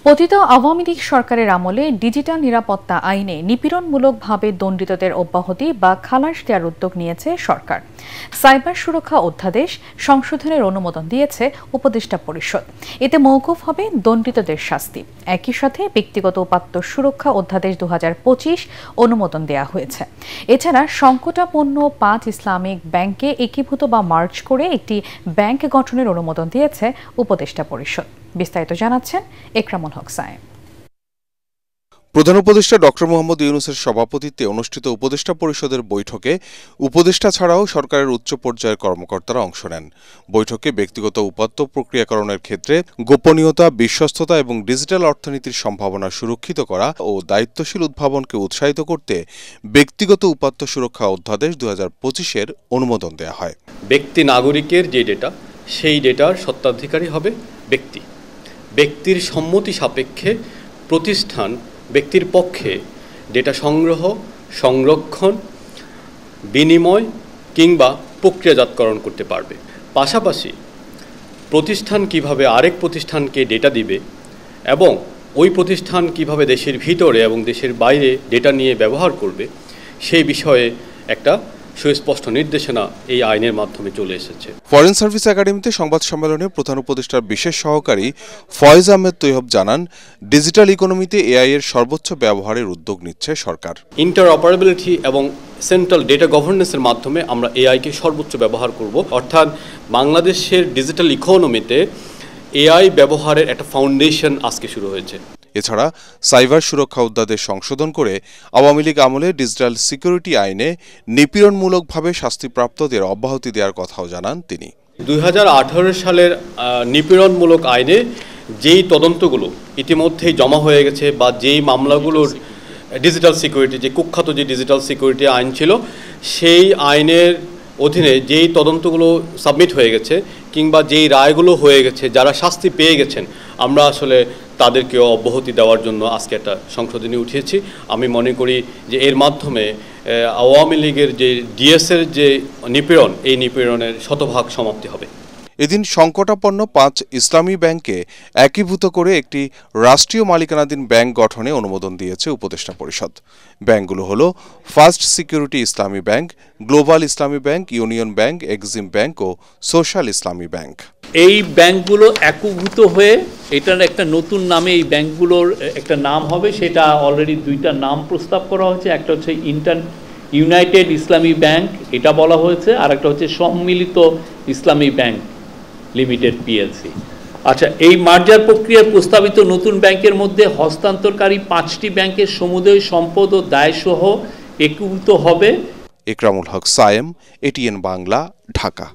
পতিত আওয়ামী লীগ সরকারের আমলে ডিজিটাল নিরাপত্তা আইনে নিপীড়নমূলকভাবে দণ্ডিতদের অব্যাহতি বা খালাস দেওয়ার উদ্যোগ নিয়েছে সরকার। সাইবার সুরক্ষা অধ্যাদেশ সংশোধনের অনুমোদন দিয়েছে উপদেষ্টা পরিষদ। এতে মওকুফ হবে দণ্ডিতদের শাস্তি। একই সাথে ব্যক্তিগত উপাত্ত সুরক্ষা অধ্যাদেশ 2025 অনুমোদন দেওয়া হয়েছে। এছাড়া সংকটাপন্ন 5 ইসলামিক ব্যাংকে একীভূত বা মার্জ করে একটি ব্যাংক গঠনের অনুমোদন দিয়েছে উপদেষ্টা পরিষদ। বিস্তারিত জানাচ্ছেন একরামুল হক সায়েম। প্রধান উপদেষ্টা ডক্টর মোহাম্মদ ইউনূসের সভাপতিত্বে অনুষ্ঠিত উপদেষ্টা পরিষদের বৈঠকে উপদেষ্টা ছাড়াও সরকারের উচ্চ পর্যায়ের কর্মকর্তারা অংশ নেন। বৈঠকে ব্যক্তিগত উপাত্ত প্রক্রিয়াকরণের ক্ষেত্রে গোপনীয়তা, বিশ্বস্ততা এবং ডিজিটাল অর্থনীতির সম্ভাবনা সুরক্ষিত করা ও দায়িত্বশীল উদ্ভাবনকে উৎসাহিত করতে ব্যক্তিগত উপাত্ত সুরক্ষা অধ্যাদেশ 2025 অনুমোদন দেওয়া হয়। ব্যক্তি নাগরিকের যে ডেটা, সেই ডেটার স্বত্বাধিকারী হবে ব্যক্তির সম্মতি সাপেক্ষে প্রতিষ্ঠান ব্যক্তির পক্ষে ডেটা সংগ্রহ, সংরক্ষণ, বিনিময় কিংবা প্রক্রিয়াজাতকরণ করতে পারবে। পাশাপাশি প্রতিষ্ঠান কিভাবে আরেক প্রতিষ্ঠানকে ডেটা দিবে এবং ওই প্রতিষ্ঠান কিভাবে দেশের ভিতরে এবং দেশের বাইরে ডেটা নিয়ে ব্যবহার করবে, সেই বিষয়ে একটা সুস্পষ্ট নির্দেশনা এই আইনের মাধ্যমে চলে এসেছে। ফরেন সার্ভিস একাডেমিতে সংবাদ সম্মেলনে প্রধান উপদেষ্টার বিশেষ সহকারী ফয়েজ আহমেদ তৈয়ব জানান, ডিজিটাল ইকোনমিতে এআই এর সর্বোচ্চ ব্যবহারের উদ্যোগ নিচ্ছে সরকার। ইন্টারঅপারেবিলিটি এবং সেন্ট্রাল ডেটা গভর্নেন্সের মাধ্যমে আমরা এআইকে সর্বোচ্চ ব্যবহার করব। অর্থাৎ বাংলাদেশের ডিজিটাল ইকোনমিতে এআই ব্যবহারের একটা ফাউন্ডেশন আজকে শুরু হয়েছে। এছাড়া সাইবার সুরক্ষা অধ্যাদেশ সংশোধন করে আওয়ামী লীগ আমলে ডিজিটাল সিকিউরিটি আইনে নিপীড়নমূলকভাবে শাস্তিপ্রাপ্তদের অব্যাহতি দেওয়ার কথাও জানান তিনি। 2018 সালের নিপীড়নমূলক আইনে যেই তদন্তগুলো ইতিমধ্যেই জমা হয়ে গেছে বা যেই মামলাগুলোর ডিজিটাল সিকিউরিটি, যে কুখ্যাত যে ডিজিটাল সিকিউরিটি আইন ছিল, সেই আইনের অধীনে যেই তদন্তগুলো সাবমিট হয়ে গেছে কিংবা যেই রায়গুলো হয়ে গেছে, যারা শাস্তি পেয়ে গেছেন, আমরা আসলে তাদেরকেও অব্যাহতি দেওয়ার জন্য আজকে একটা সংশোধনী উঠিয়েছি। আমি মনে করি যে এর মাধ্যমে আওয়ামী লীগের যে ডিএসের যে নিপীড়ন, এই নিপীড়নের শতভাগ সমাপ্তি হবে। এদিন সংকটাপন্ন 5 ইসলামী ব্যাংকে একীভূত করে একটি রাষ্ট্রীয় মালিকানাধীন ব্যাংক গঠনে অনুমোদন দিয়েছে উপদেষ্টা পরিষদ। ব্যাংকগুলো হল First Security Islami Bank, Global Islami Bank, Union Bank, Exim Bank ও সোশ্যাল ইসলামী ব্যাংক। এই ব্যাংকগুলো একীভূত হয়ে এটার একটা নতুন নামে এই ব্যাংকগুলোর একটা নাম হবে। সেটা অলরেডি 2টা নাম প্রস্তাব করা হয়েছে। একটা হচ্ছে ইউনাইটেড ইসলামী ব্যাংক, এটা বলা হয়েছে, আর একটা হচ্ছে সম্মিলিত ইসলামী ব্যাংক লিমিটেড পিএলসি। আচ্ছা, এই মার্জার প্রক্রিয়ার প্রস্তাবিত নতুন ব্যাংকের মধ্যে হস্তান্তরকারী 5টি ব্যাংকের সমুদয় সম্পদ ও দায়সহ একীভূত হবে। একরামুল হক সায়েম, এটিএন বাংলা, ঢাকা।